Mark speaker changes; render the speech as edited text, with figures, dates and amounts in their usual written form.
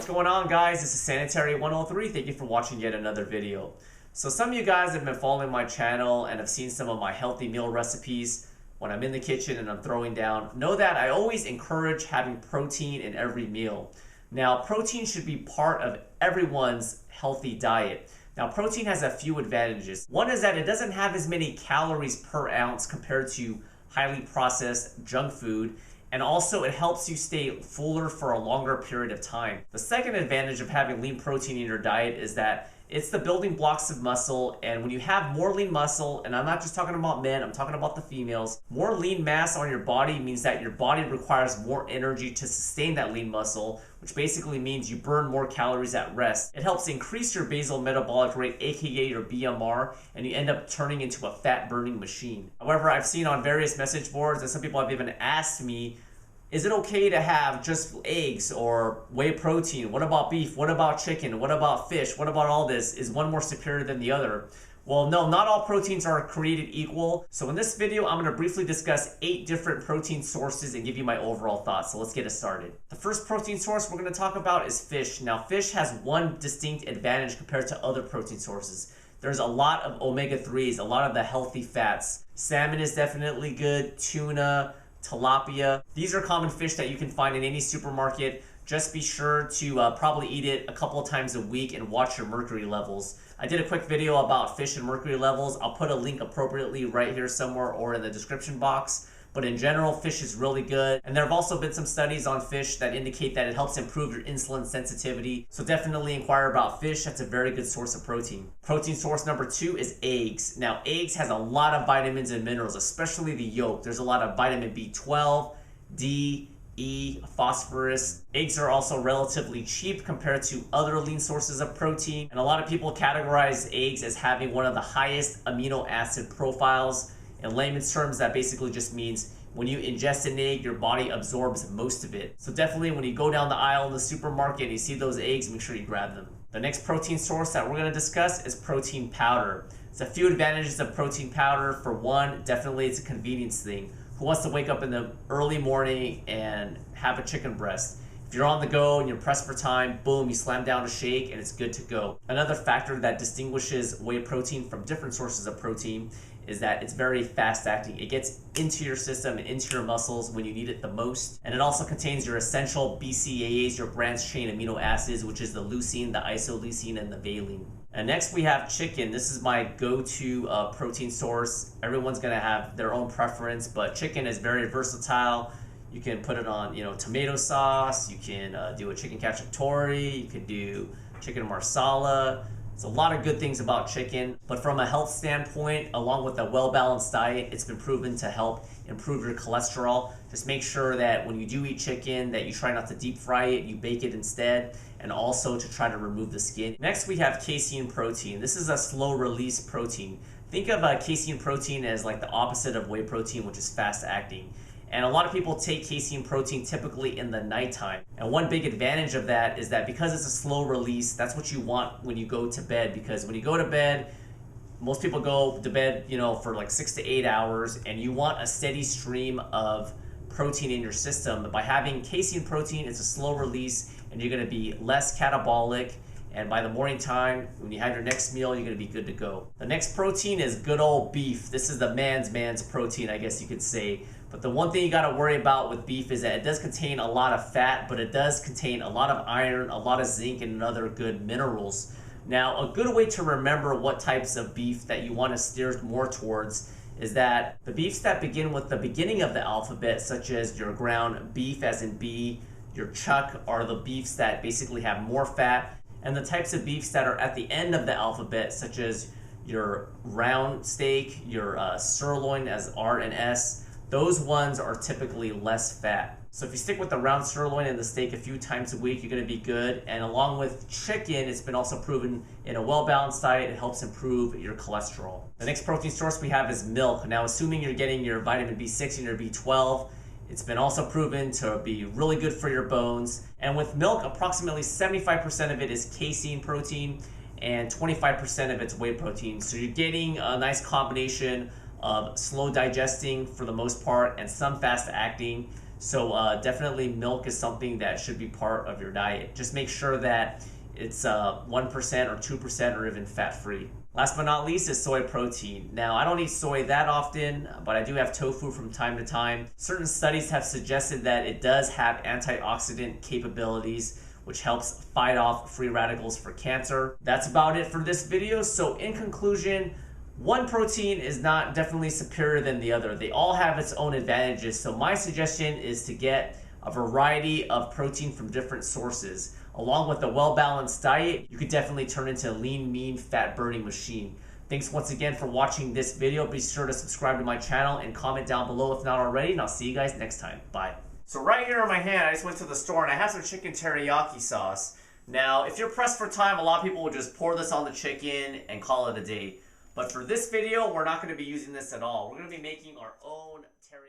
Speaker 1: What's going on, guys? This is Sanitary 103. Thank you for watching yet another video. So some of you guys have been following my channel and have seen some of my healthy meal recipes when I'm in the kitchen and I'm throwing down. Know that I always encourage having protein in every meal. Now, protein should be part of everyone's healthy diet. Now, protein has a few advantages. One is that it doesn't have as many calories per ounce compared to highly processed junk food. And also it helps you stay fuller for a longer period of time. The second advantage of having lean protein in your diet is that it's the building blocks of muscle, and when you have more lean muscle, and I'm not just talking about men, I'm talking about the females, more lean mass on your body means that your body requires more energy to sustain that lean muscle, which basically means you burn more calories at rest. It helps increase your basal metabolic rate, aka your BMR, and you end up turning into a fat burning machine. However, I've seen on various message boards, and some people have even asked me, is it okay to have just eggs or whey protein? What about beef? What about chicken? What about fish? What about all this? Is one more superior than the other? Well, no, not all proteins are created equal. So in this video, I'm going to briefly discuss 8 different protein sources and give you my overall thoughts. So let's get it started. The first protein source we're going to talk about is fish. Now, fish has one distinct advantage compared to other protein sources. There's a lot of omega-3s, a lot of the healthy fats. Salmon is definitely good, tuna, tilapia. These are common fish that you can find in any supermarket. Just be sure to probably eat it a couple of times a week and watch your mercury levels. I did a quick video about fish and mercury levels. I'll put a link appropriately right here somewhere or in the description box. But in general, fish is really good. And there have also been some studies on fish that indicate that it helps improve your insulin sensitivity. So definitely inquire about fish. That's a very good source of protein. Protein source number 2 is eggs. Now, eggs has a lot of vitamins and minerals, especially the yolk. There's a lot of vitamin B12, D, E, phosphorus. Eggs are also relatively cheap compared to other lean sources of protein. And a lot of people categorize eggs as having one of the highest amino acid profiles. In layman's terms, that basically just means when you ingest an egg, your body absorbs most of it. So definitely when you go down the aisle in the supermarket and you see those eggs, make sure you grab them. The next protein source that we're going to discuss is protein powder. There's a few advantages of protein powder. For one, definitely it's a convenience thing. Who wants to wake up in the early morning and have a chicken breast? If you're on the go and you're pressed for time, boom, you slam down a shake and it's good to go. Another factor that distinguishes whey protein from different sources of protein is that it's very fast acting. It gets into your system and into your muscles when you need it the most. And it also contains your essential BCAAs, your branched chain amino acids, which is the leucine, the isoleucine, and the valine. And next we have chicken. This is my go-to protein source. Everyone's gonna have their own preference, but chicken is very versatile. You can put it on, tomato sauce. You can do a chicken cacciatore. You can do chicken marsala. There's a lot of good things about chicken, but from a health standpoint, along with a well-balanced diet, it's been proven to help improve your cholesterol. Just make sure that when you do eat chicken, that you try not to deep fry it, you bake it instead, and also to try to remove the skin. Next, we have casein protein. This is a slow-release protein. Think of casein protein as like the opposite of whey protein, which is fast-acting. And a lot of people take casein protein typically in the nighttime. And one big advantage of that is that because it's a slow release, that's what you want when you go to bed. Because when you go to bed, most people go to bed, for like 6 to 8 hours, and you want a steady stream of protein in your system. But by having casein protein, it's a slow release, and you're gonna be less catabolic. And by the morning time, when you have your next meal, you're gonna be good to go. The next protein is good old beef. This is the man's protein, I guess you could say. But the one thing you gotta worry about with beef is that it does contain a lot of fat, but it does contain a lot of iron, a lot of zinc, and other good minerals. Now, a good way to remember what types of beef that you wanna steer more towards is that the beefs that begin with the beginning of the alphabet, such as your ground beef as in B, your chuck, are the beefs that basically have more fat. And the types of beefs that are at the end of the alphabet, such as your round steak, your sirloin as R and S, those ones are typically less fat. So if you stick with the round sirloin and the steak a few times a week, you're gonna be good. And along with chicken, it's been also proven in a well-balanced diet, it helps improve your cholesterol. The next protein source we have is milk. Now, assuming you're getting your vitamin B6 and your B12, it's been also proven to be really good for your bones. And with milk, approximately 75% of it is casein protein and 25% of it's whey protein. So you're getting a nice combination of slow digesting for the most part and some fast acting. So definitely milk is something that should be part of your diet. Just make sure that it's 1% or 2% or even fat-free. Last but not least is soy protein. Now, I don't eat soy that often, but I do have tofu from time to time. Certain studies have suggested that it does have antioxidant capabilities, which helps fight off free radicals for cancer. That's about it for this video. So in conclusion, one protein is not definitely superior than the other. They all have its own advantages. So my suggestion is to get a variety of protein from different sources. Along with a well-balanced diet, you could definitely turn into a lean, mean, fat-burning machine. Thanks once again for watching this video. Be sure to subscribe to my channel and comment down below if not already, and I'll see you guys next time. Bye. So right here in my hand, I just went to the store and I have some chicken teriyaki sauce. Now, if you're pressed for time, a lot of people will just pour this on the chicken and call it a day. But for this video, we're not going to be using this at all. We're going to be making our own teriyaki.